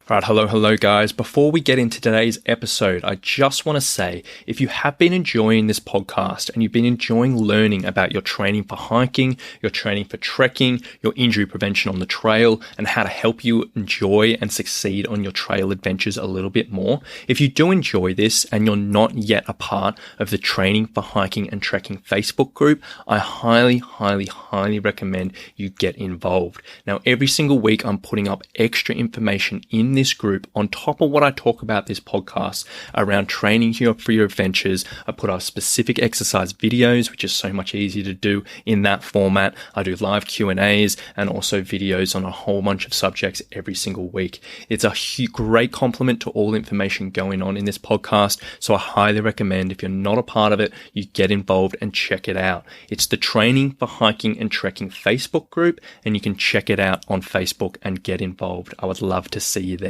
Right, hello guys. Before we get into today's episode, I just want to say, if you have been enjoying this podcast and you've been enjoying learning about your training for hiking, your training for trekking, your injury prevention on the trail, and how to help you enjoy and succeed on your trail adventures a little bit more, if you do enjoy this and you're not yet a part of the Training for Hiking and Trekking Facebook group, I highly recommend you get involved. Now, every single week I'm putting up extra information in this group on top of what I talk about this podcast around training for your adventures. I put up specific exercise videos, which is so much easier to do in that format. I do live Q&As and also videos on a whole bunch of subjects every single week. It's a great complement to all the information going on in this podcast. So I highly recommend, if you're not a part of it, you get involved and check it out. It's the Training for Hiking and Trekking Facebook group, and you can check it out on Facebook and get involved. I would love to see you there.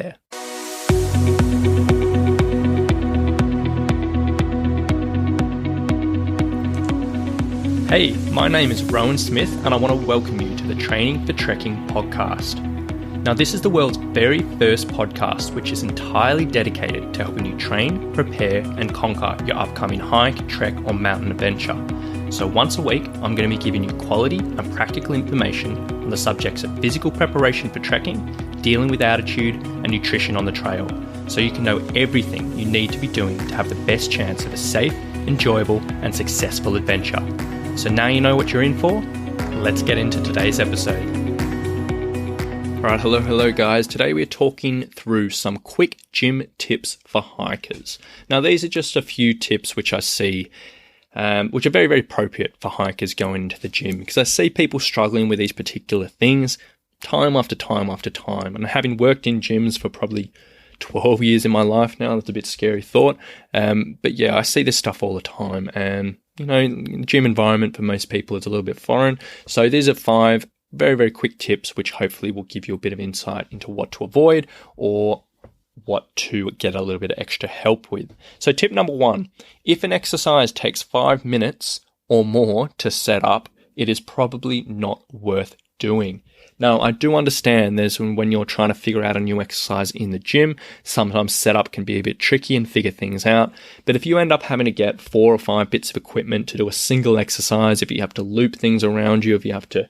Hey, my name is Rowan Smith, and I want to welcome you to the Training for Trekking podcast. Now, this is the world's very first podcast which is entirely dedicated to helping you train, prepare, and conquer your upcoming hike, trek, or mountain adventure. So once a week, I'm going to be giving you quality and practical information on the subjects of physical preparation for trekking, dealing with altitude, and nutrition on the trail, so you can know everything you need to be doing to have the best chance of a safe, enjoyable, and successful adventure. So now you know what you're in for. Let's get into today's episode. Alright, hello guys. Today we're talking through some quick gym tips for hikers. Now these are just a few tips which I see which are very appropriate for hikers going into the gym, because I see people struggling with these particular things time after time. And having worked in gyms for probably 12 years in my life now, that's a bit scary thought. But yeah, I see this stuff all the time. And, the gym environment for most people is a little bit foreign. So these are 5 very quick tips, which hopefully will give you a bit of insight into what to avoid or what to get a little bit of extra help with. So tip number 1, if an exercise takes 5 minutes or more to set up, it is probably not worth doing. Now, I do understand there's when you're trying to figure out a new exercise in the gym, sometimes setup can be a bit tricky and figure things out. But if you end up having to get 4 or 5 bits of equipment to do a single exercise, if you have to loop things around you, if you have to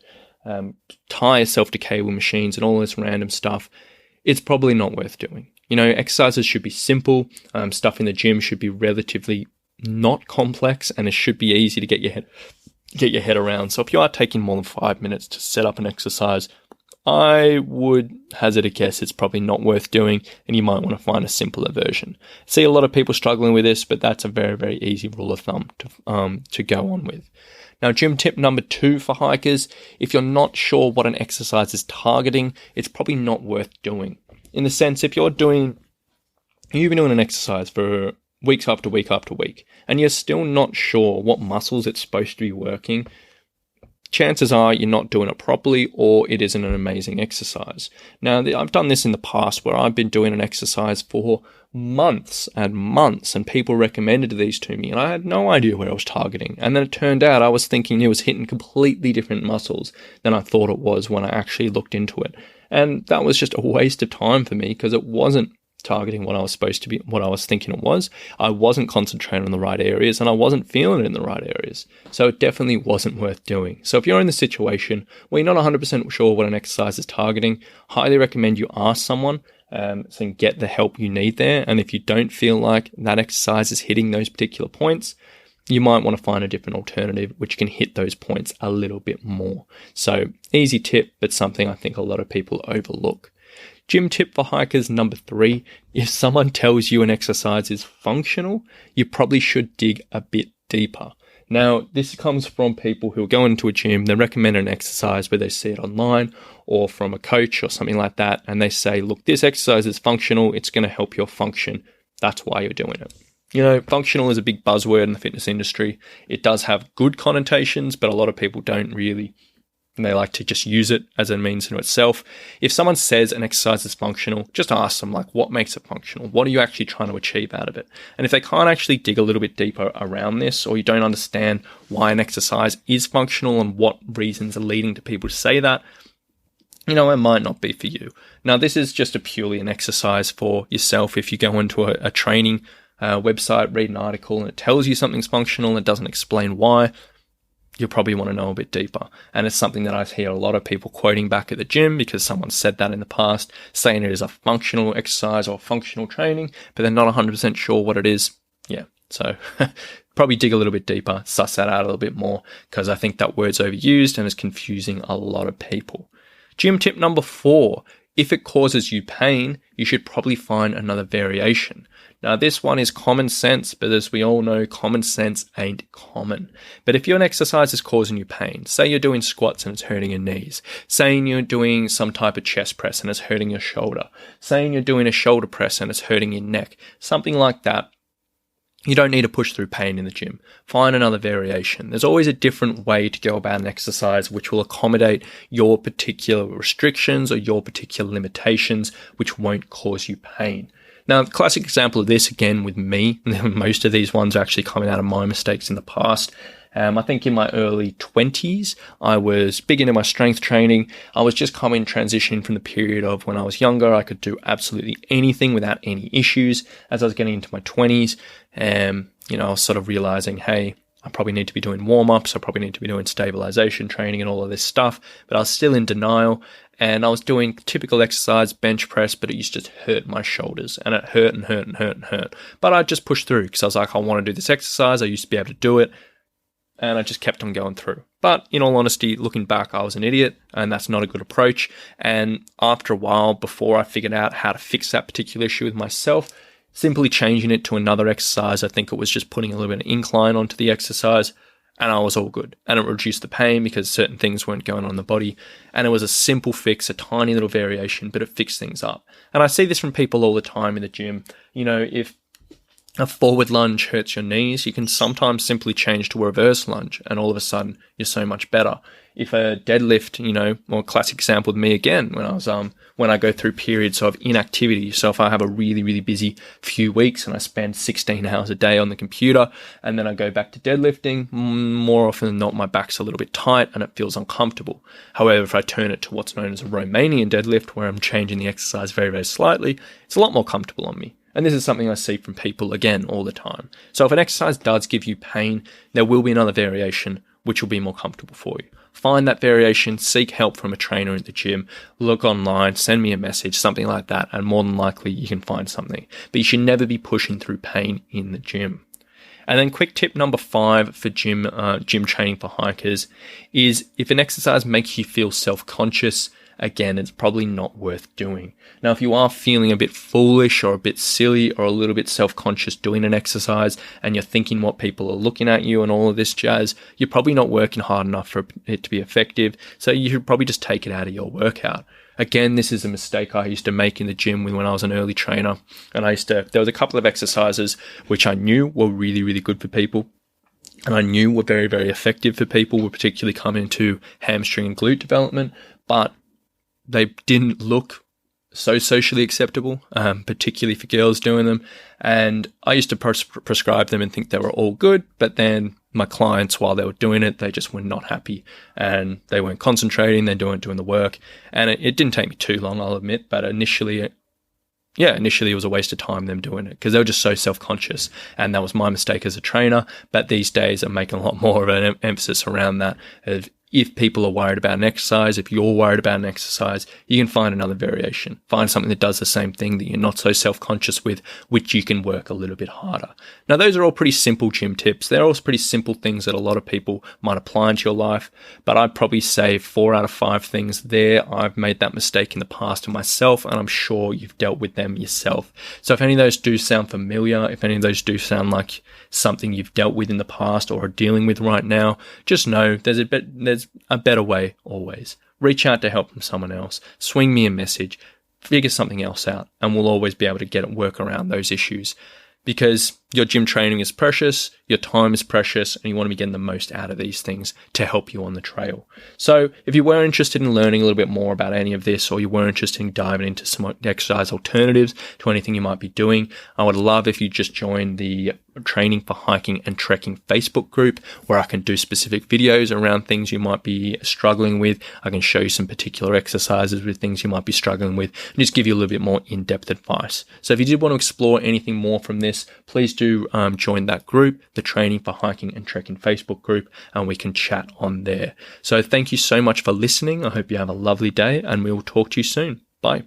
tie yourself to cable machines and all this random stuff, it's probably not worth doing. Exercises should be simple. Stuff in the gym should be relatively not complex, and it should be easy to get your head around. So if you are taking more than 5 minutes to set up an exercise, I would hazard a guess it's probably not worth doing, and you might want to find a simpler version. See a lot of people struggling with this, but that's a very easy rule of thumb to go on with. Now, gym tip number 2 for hikers: if you're not sure what an exercise is targeting, it's probably not worth doing. In the sense, if you've been doing an exercise for weeks after week, and you're still not sure what muscles it's supposed to be working, chances are you're not doing it properly, or it isn't an amazing exercise. Now, I've done this in the past where I've been doing an exercise for months and months, and people recommended these to me, and I had no idea where I was targeting. And then it turned out I was thinking it was hitting completely different muscles than I thought it was when I actually looked into it. And that was just a waste of time for me, because it wasn't targeting what I was supposed to be, what I was thinking it was. I wasn't concentrating on the right areas, and I wasn't feeling it in the right areas. So it definitely wasn't worth doing. So if you're in the situation where you're not 100% sure what an exercise is targeting, highly recommend you ask someone so you can get the help you need there. And if you don't feel like that exercise is hitting those particular points, you might want to find a different alternative which can hit those points a little bit more. So easy tip, but something I think a lot of people overlook. Gym tip for hikers number 3: if someone tells you an exercise is functional, you probably should dig a bit deeper. Now, this comes from people who go into a gym, they recommend an exercise where they see it online or from a coach or something like that, and they say, look, this exercise is functional, it's going to help your function, that's why you're doing it. Functional is a big buzzword in the fitness industry. It does have good connotations, but a lot of people don't really, and they like to just use it as a means in itself. If someone says an exercise is functional, just ask them, what makes it functional? What are you actually trying to achieve out of it? And if they can't actually dig a little bit deeper around this, or you don't understand why an exercise is functional and what reasons are leading to people to say that, it might not be for you. Now, this is just purely an exercise for yourself. If you go into a training website, read an article, and it tells you something's functional, and it doesn't explain why, you'll probably want to know a bit deeper. And it's something that I hear a lot of people quoting back at the gym because someone said that in the past, saying it is a functional exercise or functional training, but they're not 100% sure what it is. Yeah, so probably dig a little bit deeper, suss that out a little bit more, because I think that word's overused and is confusing a lot of people. Gym tip number 4, if it causes you pain, you should probably find another variation. Now, this one is common sense, but as we all know, common sense ain't common. But if an exercise is causing you pain, say you're doing squats and it's hurting your knees, saying you're doing some type of chest press and it's hurting your shoulder, saying you're doing a shoulder press and it's hurting your neck, something like that, you don't need to push through pain in the gym. Find another variation. There's always a different way to go about an exercise which will accommodate your particular restrictions or your particular limitations, which won't cause you pain. Now, the classic example of this, again, with me, most of these ones are actually coming out of my mistakes in the past. I think in my early 20s, I was big into my strength training. I was just transitioning from the period of when I was younger. I could do absolutely anything without any issues. As I was getting into my 20s, I was sort of realizing, hey, I probably need to be doing warm-ups. I probably need to be doing stabilization training and all of this stuff. But I was still in denial. And I was doing typical exercise, bench press, but it used to just hurt my shoulders. And it hurt and hurt and hurt and hurt. But I just pushed through because I was like, I want to do this exercise. I used to be able to do it. And I just kept on going through. But in all honesty, looking back, I was an idiot, and that's not a good approach. And after a while, before I figured out how to fix that particular issue with myself, simply changing it to another exercise, I think it was just putting a little bit of incline onto the exercise, and I was all good. And it reduced the pain because certain things weren't going on in the body. And it was a simple fix, a tiny little variation, but it fixed things up. And I see this from people all the time in the gym. If a forward lunge hurts your knees, you can sometimes simply change to a reverse lunge, and all of a sudden you're so much better. If a deadlift, or a classic example with me again, when I go through periods of inactivity. So if I have a really, really busy few weeks and I spend 16 hours a day on the computer, and then I go back to deadlifting, more often than not, my back's a little bit tight and it feels uncomfortable. However, if I turn it to what's known as a Romanian deadlift, where I'm changing the exercise very, very slightly, it's a lot more comfortable on me. And this is something I see from people, again, all the time. So if an exercise does give you pain, there will be another variation which will be more comfortable for you. Find that variation, seek help from a trainer at the gym, look online, send me a message, something like that, and more than likely you can find something. But you should never be pushing through pain in the gym. And then quick tip number 5 for gym training for hikers is if an exercise makes you feel self-conscious, again, it's probably not worth doing. Now, if you are feeling a bit foolish or a bit silly or a little bit self-conscious doing an exercise and you're thinking what people are looking at you and all of this jazz, you're probably not working hard enough for it to be effective. So you should probably just take it out of your workout. Again, this is a mistake I used to make in the gym when I was an early trainer. And there was a couple of exercises which I knew were really, really good for people. And I knew were very, very effective for people, were particularly coming into hamstring and glute development. But they didn't look so socially acceptable, particularly for girls doing them. And I used to prescribe them and think they were all good. But then my clients, while they were doing it, they just were not happy and they weren't concentrating. They weren't doing the work. And it didn't take me too long, I'll admit. But initially it was a waste of time them doing it because they were just so self-conscious. And that was my mistake as a trainer. But these days I'm making a lot more of an emphasis around that. If people are worried about an exercise, if you're worried about an exercise, you can find another variation. Find something that does the same thing that you're not so self-conscious with, which you can work a little bit harder. Now, those are all pretty simple gym tips. They're all pretty simple things that a lot of people might apply into your life, but I'd probably say 4 out of 5 things there. I've made that mistake in the past to myself, and I'm sure you've dealt with them yourself. So if any of those do sound familiar, if any of those do sound like something you've dealt with in the past or are dealing with right now, just know there's a better way always. Reach out to help from someone else. Swing me a message. Figure something else out, and we'll always be able to work around those issues. Because your gym training is precious, your time is precious, and you want to be getting the most out of these things to help you on the trail. So if you were interested in learning a little bit more about any of this, or you were interested in diving into some exercise alternatives to anything you might be doing, I would love if you just join the Training for Hiking and Trekking Facebook group, where I can do specific videos around things you might be struggling with. I can show you some particular exercises with things you might be struggling with and just give you a little bit more in-depth advice. So if you did want to explore anything more from this, please do join that group, the Training for Hiking and Trekking Facebook group, and we can chat on there. So thank you so much for listening. I hope you have a lovely day, and we will talk to you soon. Bye.